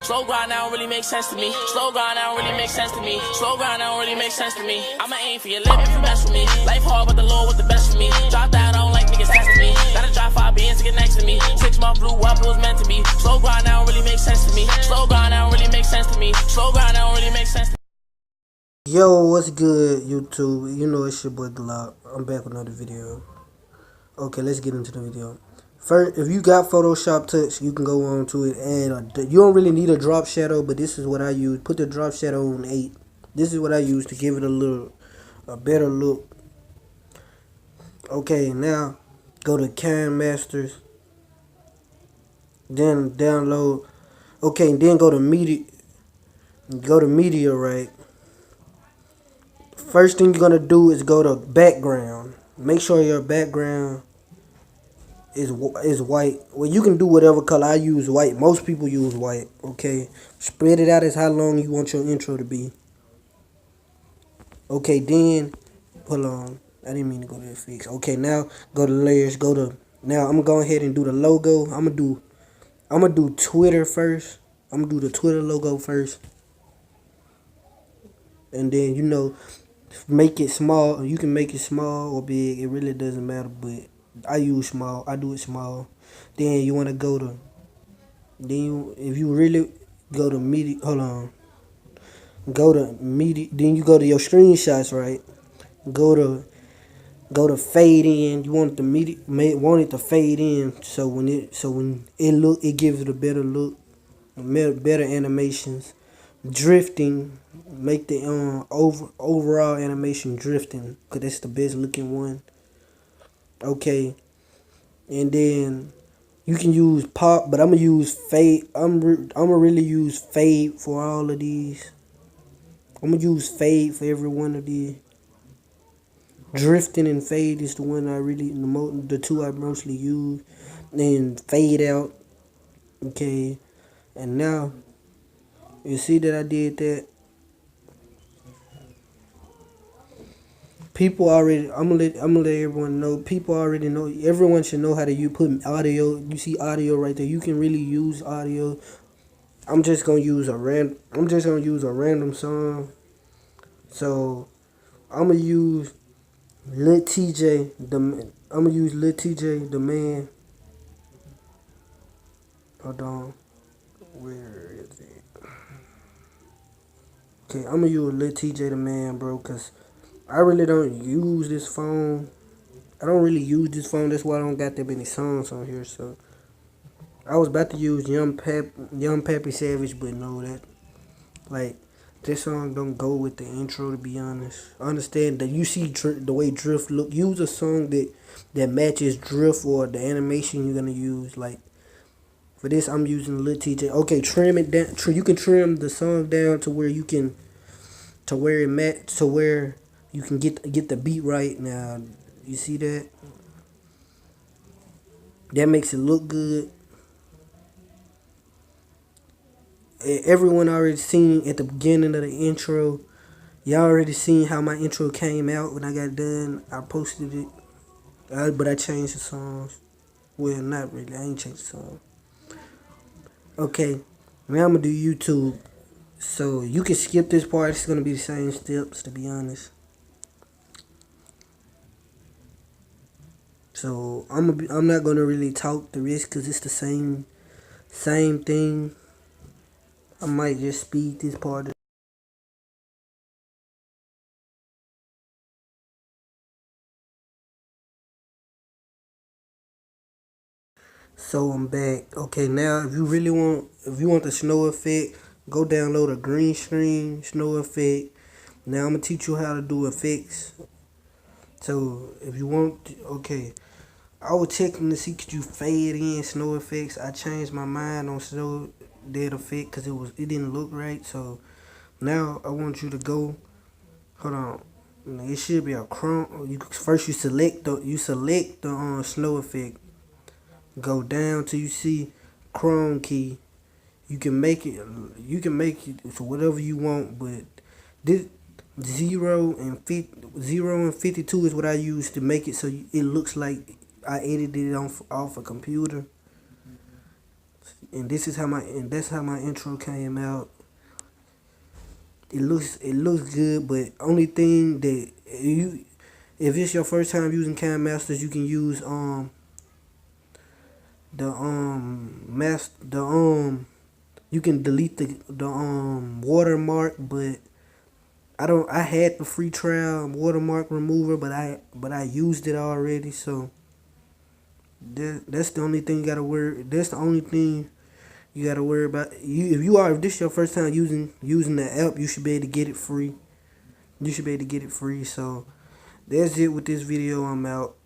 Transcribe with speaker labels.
Speaker 1: Slow grind now don't really make sense to me. Slow grind now don't really make sense to me. Slow grind now don't really make sense to me. I'ma aim for your lip if you mess with me. Life hard, but the Lord was the best for me. Drop down, I don't like niggas testing me. Gotta drop 5 bands to get next to me. 6 month blue up, it was meant to be. Slow grind now don't really make sense to me. Slow grind now don't really make sense to me. Slow grind now don't really make sense to me.
Speaker 2: Yo, what's good, YouTube? You know it's your boy Glock. I'm back with another video. Okay, let's get into the video. First, if you got Photoshop Touch, you can go on to it, and you don't really need a drop shadow, but this is what I use. Put the drop shadow on 8. This is what I use to give it a better look. Okay, now go to KineMasters, then download. Okay, then go to Media. Go to Meteorite. First thing you're gonna do is go to background. Make sure your background is white. Well, you can do whatever color. I use white. Most people use white. Okay, spread it out as how long you want your intro to be. Okay, then hold on. I didn't mean to go to effects. Okay, now go to layers. Now I'm gonna go ahead and do the logo. I'm gonna do Twitter first. I'm gonna do the Twitter logo first, and then make it small. You can make it small or big. It really doesn't matter, but I use small. I do it small. Then you want to go to, if you really go to media, hold on. Go to media. Then you go to your screenshots, right? Go to fade in. You want it to fade in. So when it gives it a better look, better animations. Drifting, make the overall animation drifting, because that's the best looking one. Okay, and then you can use pop, but I'm gonna use fade. I'm gonna really use fade for all of these. I'm gonna use fade for every one of these. Drifting and fade is the one the two I mostly use. And fade out. Okay, and now you see that I did that. People already, I'm gonna let everyone know. People already know. Everyone should know how to put audio. You see audio right there. You can really use audio. I'm just gonna use a random song. So I'm gonna use Lil TJ the man. Hold on. Where is it? Okay, I'm gonna use Lil TJ the man, bro, cause I really don't use this phone. I don't really use this phone. That's why I don't got that many songs on here. So I was about to use Young Pappy Savage, but no, this song don't go with the intro. To be honest, I understand that you see the way Drift look. Use a song that matches Drift or the animation you're gonna use. Like for this, I'm using Lil TJ. Okay, trim it down. You can trim the song down to where you can, you can get the beat right. Now you see that makes it look good. Everyone already seen at the beginning of the intro. Y'all already seen how my intro came out when I got done. I posted it, but I changed the songs. Well, not really. I ain't changed the song. Okay, now I'm gonna do YouTube. So you can skip this part. It's gonna be the same steps, to be honest. So I'm not gonna really talk the rest because it's the same thing. I might just speed this part. So I'm back. Okay, now if you want the snow effect, go download a green screen snow effect. Now I'm gonna teach you how to do effects. So if you want, okay, I was checking to see could you fade in snow effects. I changed my mind on snow that effect because it didn't look right. So now I want you to go. Hold on. It should be a Chrome. First you select the snow effect. Go down till you see Chrome key. You can make it for whatever you want, but this 0 and 52 is what I use to make it so it looks like I edited it off a computer. And that's how my intro came out. It looks good, but only thing that if it's your first time using KineMasters, you can use you can delete the watermark, but I had the free trial watermark remover, but I used it already, so that's the only thing you gotta worry. That's the only thing you gotta worry about. If this your first time using the app, you should be able to get it free. You should be able to get it free. So that's it with this video. I'm out.